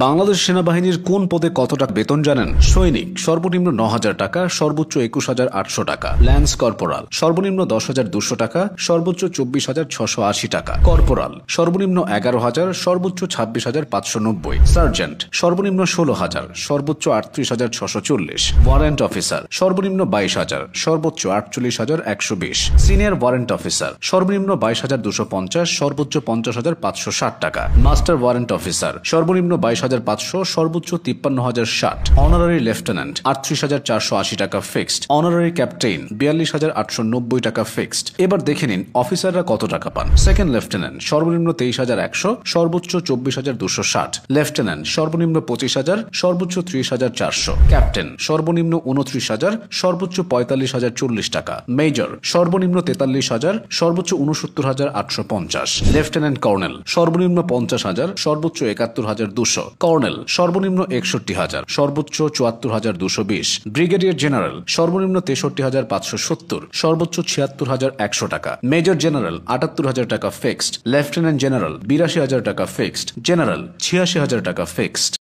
বাংলাদেশ সেনাবাহিনীর কোন পদে কত টাকা বেতন জানেন? সৈনিক সর্বনিম্ন ৯,০০০ টাকা, সর্বোচ্চ ২১,৮০০ টাকা। ল্যান্স কর্পোরাল সর্বনিম্ন ১০,২০০ টাকা, সর্বোচ্চ ২৪,৬৮০ টাকা। কর্পোরাল সর্বনিম্ন ১১,০০০, সর্বোচ্চ ২৬,৫৯০। সার্জেন্ট সর্বনিম্ন ১৬,০০০, সর্বোচ্চ ৩৮,৬৪০। ওয়ারেন্ট অফিসার সর্বনিম্ন ২২,০০০, সর্বোচ্চ ৪৮,১২০। সিনিয়র ওয়ারেন্ট অফিসার সর্বনিম্ন ২২,২৫০, সর্বোচ্চ ৫০,৫৬০ টাকা। মাস্টার ওয়ারেন্ট অফিসার সর্বনিম্ন ২২,৫০০, সর্বোচ্চ ৫৩,০৬০। অনারারি লেফটেন্যান্ট ৩৮,৪৮০ টাকা ফিক্সড। অনারারি ক্যাপ্টেইন ৪২,৮৯০ টাকা ফিক্সড। এবার দেখে নিন অফিসাররা কত টাকা পান। সেকেন্ড লেফটেন্যান্ট সর্বনিম্ন ২৩,১০০, সর্বোচ্চ ২৪,২৬০। লেফটেন্যান্ট সর্বনিম্ন ২৫,০০০, সর্বোচ্চ ৩০,৪০০। ক্যাপ্টেন সর্বনিম্ন ২৯,০০০, সর্বোচ্চ ৪৫,০৪০ টাকা। মেজর সর্বনিম্ন ৪৩,০০০, সর্বোচ্চ ৬৯,৮৫০। লেফটেন্যান্ট কর্নেল সর্বনিম্ন ৫০,০০০, সর্বোচ্চ ৭১,২০০। কর্নেল সর্বনিম্ন ৬১,০০০, সর্বোচ্চ ৭৪,২২০। ব্রিগেডিয়ার জেনারেল সর্বনিম্ন ৬৩,৫৭০, সর্বোচ্চ ৭৬,১০০ টাকা। মেজর জেনারেল ৭৮,০০০ টাকা ফিক্সড। লেফটেন্যান্ট জেনারেল ৮২,০০০ টাকা ফিক্সড। জেনারেল ৮৬,০০০ টাকা ফিক্সড।